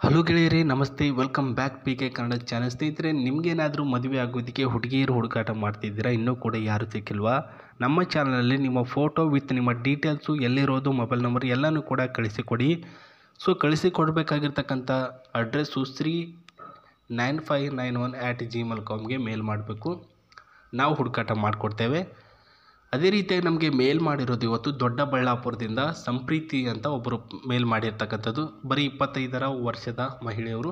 Hello ಗೆಳೆಯರೇ, ನಮಸ್ತೆ. Welcome back P K Kannada channel. ಸ್ನೇಹಿತರೆ, ನಿಮಗೇನಾದರೂ ಮದುವೆ ಆಗೋದಕ್ಕೆ ಹುಡುಗಿಯರು ಹುಡುಕಾಟ ಮಾಡ್ತಿದ್ದೀರಾ, ಇನ್ನೂ ಕೂಡ ಯಾರು ಸಿಕ್ಕಿಲ್ವಾ? ನಮ್ಮ ಚಾನಲಲ್ಲಿ ನಿಮ್ಮ ಫೋಟೋ ವಿತ್ ನಿಮ್ಮ ಡೀಟೇಲ್ಸು, ಎಲ್ಲಿರೋದು, ಮೊಬೈಲ್ ನಂಬರ್ ಎಲ್ಲನೂ ಕೂಡ ಕಳಿಸಿಕೊಡಿ. ಸೊ ಕಳಿಸಿಕೊಡ್ಬೇಕಾಗಿರ್ತಕ್ಕಂಥ ಅಡ್ರೆಸ್ಸು 39591@gmail.comಗೆ ಮೇಲ್ ಮಾಡಬೇಕು. ನಾವು ಹುಡುಕಾಟ ಮಾಡಿಕೊಡ್ತೇವೆ. ಅದೇ ರೀತಿಯಾಗಿ ನಮಗೆ ಮೇಲ್ ಮಾಡಿರೋದು ಇವತ್ತು ದೊಡ್ಡಬಳ್ಳಾಪುರದಿಂದ ಸಂಪ್ರೀತಿ ಅಂತ ಒಬ್ಬರು ಮೇಲ್ ಮಾಡಿರ್ತಕ್ಕಂಥದ್ದು. ಬರೀ 25 ವರ್ಷದ ಮಹಿಳೆಯವರು.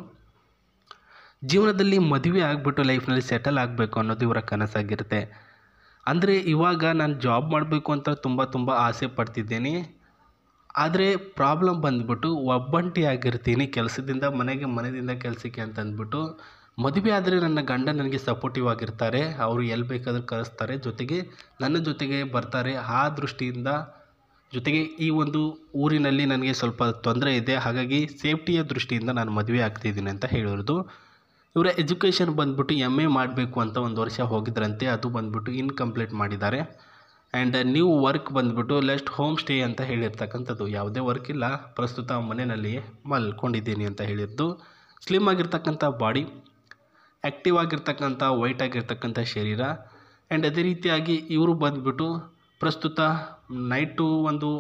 ಜೀವನದಲ್ಲಿ ಮದುವೆ ಆಗಿಬಿಟ್ಟು ಲೈಫ್ನಲ್ಲಿ ಸೆಟಲ್ ಆಗಬೇಕು ಅನ್ನೋದು ಇವರ ಕನಸಾಗಿರುತ್ತೆ. ಅಂದರೆ ಇವಾಗ ನಾನು ಜಾಬ್ ಮಾಡಬೇಕು ಅಂತ ತುಂಬ ಆಸೆ ಪಡ್ತಿದ್ದೇನೆ. ಆದರೆ ಪ್ರಾಬ್ಲಮ್ ಬಂದುಬಿಟ್ಟು ಒಬ್ಬಂಟಿ ಆಗಿರ್ತೀನಿ, ಕೆಲಸದಿಂದ ಮನೆಗೆ, ಮನೆಯಿಂದ ಕೆಲಸಕ್ಕೆ ಅಂತ ಅಂದ್ಬಿಟ್ಟು. ಮದುವೆ ಆದರೆ ನನ್ನ ಗಂಡ ನನಗೆ ಸಪೋರ್ಟಿವ್ ಆಗಿರ್ತಾರೆ, ಅವರು ಎಲ್ಲಿ ಬೇಕಾದರೂ ಕಳಿಸ್ತಾರೆ, ಜೊತೆಗೆ ನನ್ನ ಜೊತೆಗೆ ಬರ್ತಾರೆ. ಆ ದೃಷ್ಟಿಯಿಂದ ಜೊತೆಗೆ ಈ ಒಂದು ಊರಿನಲ್ಲಿ ನನಗೆ ಸ್ವಲ್ಪ ತೊಂದರೆ ಇದೆ, ಹಾಗಾಗಿ ಸೇಫ್ಟಿಯ ದೃಷ್ಟಿಯಿಂದ ನಾನು ಮದುವೆ ಆಗ್ತಿದ್ದೀನಿ ಅಂತ ಹೇಳಿರೋದು. ಇವರ ಎಜುಕೇಷನ್ ಬಂದ್ಬಿಟ್ಟು MA ಮಾಡಬೇಕು ಅಂತ 1 ವರ್ಷ ಹೋಗಿದ್ರಂತೆ, ಅದು ಬಂದ್ಬಿಟ್ಟು ಇನ್ಕಂಪ್ಲೀಟ್ ಮಾಡಿದ್ದಾರೆ. ಆ್ಯಂಡ್ ನ್ಯೂ ವರ್ಕ್ ಬಂದುಬಿಟ್ಟು ಲೆಸ್ಟ್ ಹೋಮ್ ಸ್ಟೇ ಅಂತ ಹೇಳಿರ್ತಕ್ಕಂಥದ್ದು. ಯಾವುದೇ ವರ್ಕ್ ಇಲ್ಲ, ಪ್ರಸ್ತುತ ಮನೆಯಲ್ಲಿಯೇ ಮಲ್ಕೊಂಡಿದ್ದೀನಿ ಅಂತ ಹೇಳಿದ್ದು. ಸ್ಲಿಮ್ ಆಗಿರ್ತಕ್ಕಂಥ ಬಾಡಿ, ಆ್ಯಕ್ಟಿವ್ ಆಗಿರ್ತಕ್ಕಂಥ, ವೈಟ್ ಆಗಿರ್ತಕ್ಕಂಥ ಶರೀರ. ಆ್ಯಂಡ್ ಅದೇ ರೀತಿಯಾಗಿ ಇವರು ಬಂದುಬಿಟ್ಟು ಪ್ರಸ್ತುತ ನೈಟು ಒಂದು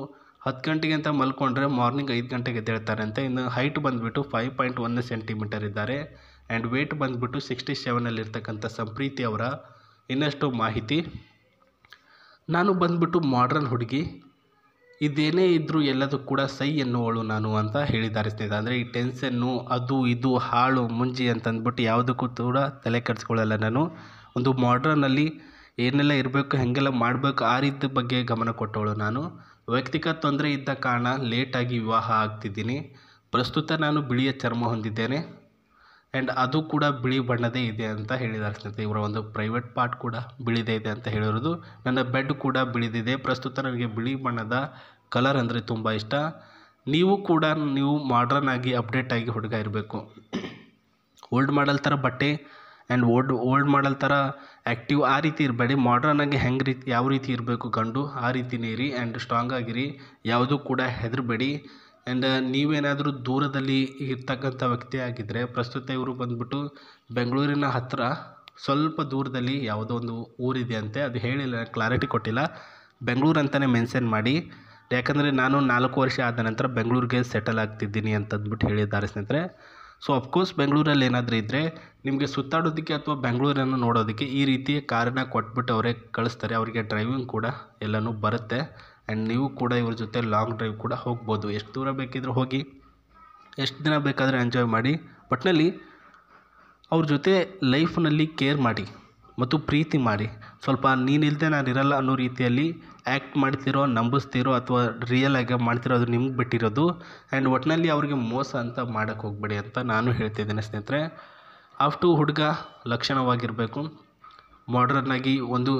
10 ಗಂಟೆಗೆ ಅಂತ ಮಲ್ಕೊಂಡ್ರೆ ಮಾರ್ನಿಂಗ್ 5 ಗಂಟೆಗೆ ಎದ್ದೇಳ್ತಾರೆ ಅಂತ. ಇನ್ನು ಹೈಟ್ ಬಂದುಬಿಟ್ಟು 5.1 ಸೆಂಟಿಮೀಟರ್ ಇದ್ದಾರೆ. ಆ್ಯಂಡ್ ವೇಟ್ ಬಂದುಬಿಟ್ಟು 67ನಲ್ಲಿರ್ತಕ್ಕಂಥ ಸಂಪ್ರೀತಿ ಅವರ ಇನ್ನಷ್ಟು ಮಾಹಿತಿ. ನಾನು ಬಂದುಬಿಟ್ಟು ಮಾಡ್ರನ್ ಹುಡುಗಿ, ಇದೇನೇ ಇದ್ದರೂ ಎಲ್ಲದೂ ಕೂಡ ಸೈ ಎನ್ನುವಳು ನಾನು ಅಂತ ಹೇಳಿದ್ದಾರೆ ಸ್ನೇಹಿತರೆ. ಅಂದರೆ ಈ ಟೆನ್ಷನ್ನು, ಅದು ಇದು, ಹಾಳು ಮುಂಜಿ ಅಂತಂದ್ಬಿಟ್ಟು ಯಾವುದಕ್ಕೂ ಕೂಡ ತಲೆ ಕೆಡಿಸ್ಕೊಳ್ಳಲ್ಲ ನಾನು. ಒಂದು ಮಾಡ್ರನ್ನಲ್ಲಿ ಏನೆಲ್ಲ ಇರಬೇಕು, ಹೇಗೆಲ್ಲ ಮಾಡಬೇಕು, ಆ ರೀತಿ ಬಗ್ಗೆ ಗಮನ ಕೊಟ್ಟವಳು ನಾನು. ವೈಯಕ್ತಿಕ ತೊಂದರೆ ಇದ್ದ ಕಾರಣ ಲೇಟಾಗಿ ವಿವಾಹ ಆಗ್ತಿದ್ದೀನಿ. ಪ್ರಸ್ತುತ ನಾನು ಬಿಳಿಯ ಚರ್ಮ ಹೊಂದಿದ್ದೇನೆ, ಆ್ಯಂಡ್ ಅದು ಕೂಡ ಬಿಳಿ ಬಣ್ಣದೇ ಇದೆ ಅಂತ ಹೇಳಿದ್ದಾರೆ ಸ್ನೇಹಿತರೆ. ಇವರ ಒಂದು ಪ್ರೈವೇಟ್ ಪಾರ್ಟ್ ಕೂಡ ಬಿಳಿದೇ ಇದೆ ಅಂತ ಹೇಳಿರೋದು. ನನ್ನ ಬೆಡ್ ಕೂಡ ಬಿಳಿದಿದೆ. ಪ್ರಸ್ತುತ ನನಗೆ ಬಿಳಿ ಬಣ್ಣದ ಕಲರ್ ಅಂದರೆ ತುಂಬ ಇಷ್ಟ. ನೀವು ಮಾಡ್ರನ್ ಆಗಿ, ಅಪ್ಡೇಟ್ ಆಗಿ ಹುಡುಗ ಇರಬೇಕು. ಓಲ್ಡ್ ಮಾಡಲ್ ಥರ ಬಟ್ಟೆ ಆ್ಯಂಡ್ ಓಲ್ಡ್ ಮಾಡಲ್ ಥರ ಆ್ಯಕ್ಟಿವ್ ಆ ರೀತಿ ಇರಬೇಡಿ. ಮಾಡ್ರನ್ ಆಗಿ ಯಾವ ರೀತಿ ಇರಬೇಕು ಗಂಡು, ಆ ರೀತಿನೇ ಇರಿ. ಆ್ಯಂಡ್ ಸ್ಟ್ರಾಂಗ್ ಆಗಿರಿ, ಯಾವುದೂ ಕೂಡ ಹೆದರಬೇಡಿ. ಆ್ಯಂಡ್ ನೀವೇನಾದರೂ ದೂರದಲ್ಲಿ ಇರ್ತಕ್ಕಂಥ ವ್ಯಕ್ತಿ ಆಗಿದ್ದರೆ, ಪ್ರಸ್ತುತ ಇವರು ಬಂದುಬಿಟ್ಟು ಬೆಂಗಳೂರಿನ ಹತ್ತಿರ ಸ್ವಲ್ಪ ದೂರದಲ್ಲಿ ಯಾವುದೋ ಒಂದು ಊರಿದೆ ಅಂತೆ, ಅದು ಹೇಳಿಲ್ಲ, ಕ್ಲಾರಿಟಿ ಕೊಟ್ಟಿಲ್ಲ. ಬೆಂಗಳೂರು ಅಂತಲೇ ಮೆನ್ಷನ್ ಮಾಡಿ, ಯಾಕಂದರೆ ನಾನು 4 ವರ್ಷ ಆದ ನಂತರ ಬೆಂಗಳೂರಿಗೆ ಸೆಟಲ್ ಆಗ್ತಿದ್ದೀನಿ ಅಂತಂದ್ಬಿಟ್ಟು ಹೇಳಿದ್ದಾರೆ ಸ್ನೇಹಿತರೆ. ಸೊ ಅಫ್ಕೋರ್ಸ್ ಬೆಂಗಳೂರಲ್ಲಿ ಏನಾದರೂ ಇದ್ದರೆ ನಿಮಗೆ ಸುತ್ತಾಡೋದಕ್ಕೆ ಅಥವಾ ಬೆಂಗಳೂರನ್ನು ನೋಡೋದಕ್ಕೆ ಈ ರೀತಿ ಕಾರನ್ನ ಕೊಟ್ಬಿಟ್ಟು ಅವರೇ ಕಳಿಸ್ತಾರೆ. ಅವರಿಗೆ ಡ್ರೈವಿಂಗ್ ಕೂಡ ಎಲ್ಲನೂ ಬರುತ್ತೆ. ಆ್ಯಂಡ್ ನೀವು ಕೂಡ ಇವ್ರ ಜೊತೆ ಲಾಂಗ್ ಡ್ರೈವ್ ಕೂಡ ಹೋಗ್ಬೋದು. ಎಷ್ಟು ದೂರ ಬೇಕಿದ್ರೂ ಹೋಗಿ, ಎಷ್ಟು ದಿನ ಬೇಕಾದರೆ ಎಂಜಾಯ್ ಮಾಡಿ. ಒಟ್ಟಿನಲ್ಲಿ ಅವ್ರ ಜೊತೆ ಲೈಫ್ನಲ್ಲಿ ಕೇರ್ ಮಾಡಿ ಮತ್ತು ಪ್ರೀತಿ ಮಾಡಿ. ಸ್ವಲ್ಪ ನೀನಿಲ್ಲದೆ ನಾನು ಇರಲ್ಲ ಅನ್ನೋ ರೀತಿಯಲ್ಲಿ ಆ್ಯಕ್ಟ್ ಮಾಡ್ತಿರೋ, ನಂಬಿಸ್ತಿರೋ ಅಥವಾ ರಿಯಲ್ ಆಗಿ ಮಾಡ್ತಿರೋ, ಅದು ನಿಮ್ಗೆ ಬಿಟ್ಟಿರೋದು. ಆ್ಯಂಡ್ ಒಟ್ಟಿನಲ್ಲಿ ಅವ್ರಿಗೆ ಮೋಸ ಅಂತ ಮಾಡೋಕ್ಕೆ ಹೋಗಬೇಡಿ ಅಂತ ನಾನು ಹೇಳ್ತಿದ್ದೇನೆ ಸ್ನೇಹಿತರೆ. ಅಷ್ಟು ಹುಡುಗ ಲಕ್ಷಣವಾಗಿರಬೇಕು. ಮಾಡ್ರನ್ನಾಗಿ ಒಂದು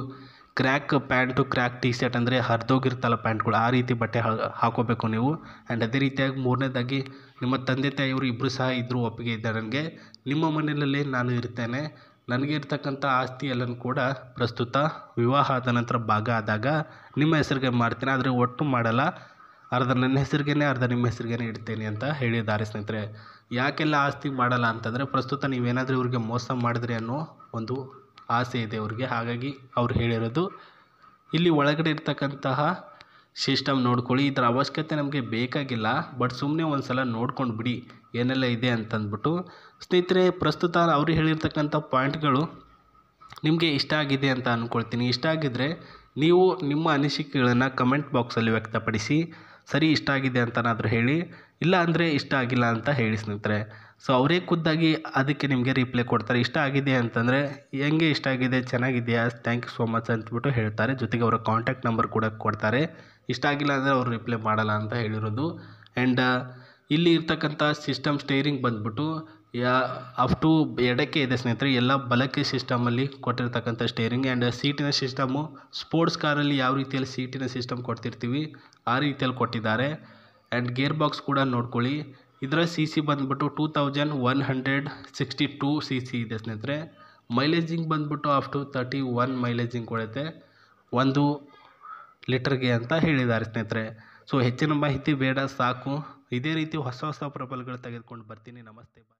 crack pant, crack T shirt ಅಂದರೆ ಹರಿದೋಗಿರ್ತಲ್ಲ ಪ್ಯಾಂಟ್ಗಳು, ಆ ರೀತಿ ಬಟ್ಟೆ ಹಾಕೋಬೇಕು ನೀವು. ಆ್ಯಂಡ್ ಅದೇ ರೀತಿಯಾಗಿ ಮೂರನೇದಾಗಿ ನಿಮ್ಮ ತಂದೆ ತಾಯಿಯವರು ಇಬ್ಬರು ಸಹ ಇದ್ದರೂ ಒಪ್ಪಿಗೆ ಇದ್ದಾರೆ ನನಗೆ. ನಿಮ್ಮ ಮನೆಯಲ್ಲೇ ನಾನು ಇರ್ತೇನೆ, ನನಗೆ ಇರ್ತಕ್ಕಂಥ ಆಸ್ತಿ ಎಲ್ಲನೂ ಕೂಡ ಪ್ರಸ್ತುತ ವಿವಾಹ ಆದ ನಂತರ ಭಾಗ ಆದಾಗ ನಿಮ್ಮ ಹೆಸರಿಗೆ ಮಾಡ್ತೇನೆ, ಆದರೆ ಒಟ್ಟು ಮಾಡಲ್ಲ. ಅರ್ಧ ನನ್ನ ಹೆಸರಿಗೇ, ಅರ್ಧ ನಿಮ್ಮ ಹೆಸರಿಗೇ ಇಡ್ತೇನೆ ಅಂತ ಹೇಳಿದ್ದಾರೆ ಸ್ನೇಹಿತರೆ. ಯಾಕೆಲ್ಲ ಆಸ್ತಿ ಮಾಡಲ್ಲ ಅಂತಂದರೆ, ಪ್ರಸ್ತುತ ನೀವೇನಾದರೂ ಇವ್ರಿಗೆ ಮೋಸ ಮಾಡಿದ್ರಿ ಅನ್ನೋ ಒಂದು ಆಸೆ ಇದೆ ಅವ್ರಿಗೆ, ಹಾಗಾಗಿ ಅವ್ರು ಹೇಳಿರೋದು. ಇಲ್ಲಿ ಒಳಗಡೆ ಇರ್ತಕ್ಕಂತಹ ಸಿಸ್ಟಮ್ ನೋಡ್ಕೊಳ್ಳಿ. ಇದರ ಅವಶ್ಯಕತೆ ನಮಗೆ ಬೇಕಾಗಿಲ್ಲ, ಬಟ್ ಸುಮ್ಮನೆ ಒಂದು ಸಲ ನೋಡ್ಕೊಂಡು ಬಿಡಿ ಏನೆಲ್ಲ ಇದೆ ಅಂತಂದ್ಬಿಟ್ಟು. ಸ್ನೇಹಿತರೆ, ಪ್ರಸ್ತುತ ಅವರು ಹೇಳಿರ್ತಕ್ಕಂಥ ಪಾಯಿಂಟ್ಗಳು ನಿಮಗೆ ಇಷ್ಟ ಆಗಿದೆ ಅಂತ ಅಂದ್ಕೊಳ್ತೀನಿ. ಇಷ್ಟ ಆಗಿದ್ದರೆ ನೀವು ನಿಮ್ಮ ಅನಿಸಿಕೆಗಳನ್ನು ಕಮೆಂಟ್ ಬಾಕ್ಸಲ್ಲಿ ವ್ಯಕ್ತಪಡಿಸಿ. ಸರಿ, ಇಷ್ಟ ಆಗಿದೆ ಅಂತನಾದರೂ ಹೇಳಿ, ಇಲ್ಲ ಅಂದರೆ ಇಷ್ಟ ಆಗಿಲ್ಲ ಅಂತ ಹೇಳಿ ಸ್ನೇಹಿತರೆ. ಸೊ ಅವರೇ ಖುದ್ದಾಗಿ ಅದಕ್ಕೆ ನಿಮಗೆ ರಿಪ್ಲೈ ಕೊಡ್ತಾರೆ. ಇಷ್ಟ ಆಗಿದೆ ಅಂತಂದರೆ ಹೆಂಗೆ ಇಷ್ಟ ಆಗಿದೆ, ಚೆನ್ನಾಗಿದೆಯಾ, ಥ್ಯಾಂಕ್ ಯು ಸೋ ಮಚ್ ಅಂತಬಿಟ್ಟು ಹೇಳ್ತಾರೆ. ಜೊತೆಗೆ ಅವರ ಕಾಂಟ್ಯಾಕ್ಟ್ ನಂಬರ್ ಕೂಡ ಕೊಡ್ತಾರೆ. ಇಷ್ಟ ಆಗಿಲ್ಲ ಅಂದರೆ ಅವರು ರಿಪ್ಲೈ ಮಾಡಲ್ಲ ಅಂತ ಹೇಳಿರೋದು. ಆ್ಯಂಡ್ ಇಲ್ಲಿ ಇರ್ತಕ್ಕಂಥ ಸಿಸ್ಟಮ್ ಸ್ಟೇರಿಂಗ್ ಬಂದ್ಬಿಟ್ಟು ಅಫ್ಟು ಎಡಕ್ಕೆ ಇದೆ ಸ್ನೇಹಿತರೆ, ಎಲ್ಲ ಬಲಕ್ಕೆ ಸಿಸ್ಟಮಲ್ಲಿ ಕೊಟ್ಟಿರ್ತಕ್ಕಂಥ ಸ್ಟೇರಿಂಗ್. ಆ್ಯಂಡ್ ಸೀಟಿನ ಸಿಸ್ಟಮು ಸ್ಪೋರ್ಟ್ಸ್ ಕಾರಲ್ಲಿ ಯಾವ ರೀತಿಯಲ್ಲಿ ಸೀಟಿನ ಸಿಸ್ಟಮ್ ಕೊಡ್ತಿರ್ತೀವಿ ಆ ರೀತಿಯಲ್ಲಿ ಕೊಟ್ಟಿದ್ದಾರೆ. ಆ್ಯಂಡ್ ಗೇರ್ ಬಾಕ್ಸ್ ಕೂಡ ನೋಡ್ಕೊಳ್ಳಿ. ಇದರ CC ಬಂದುಬಿಟ್ಟು 2162 CC ಇದೆ ಸ್ನೇಹಿತರೆ. ಮೈಲೇಜಿಂಗ್ ಬಂದುಬಿಟ್ಟು ಅಫ್ಟು 31 ಮೈಲೇಜಿಂಗ್ ಕೊಡುತ್ತೆ 1 ಲೀಟರ್ಗೆ ಅಂತ ಹೇಳಿದ್ದಾರೆ ಸ್ನೇಹಿತರೆ. ಸೊ ಹೆಚ್ಚಿನ ಮಾಹಿತಿ ಬೇಡ, ಸಾಕು. ಇದೇ ರೀತಿ ಹೊಸ ಹೊಸ ಪ್ರೊಫೈಲ್ಗಳು ತೆಗೆದುಕೊಂಡು ಬರ್ತೀನಿ. ನಮಸ್ತೆ, ಬಾಯ್.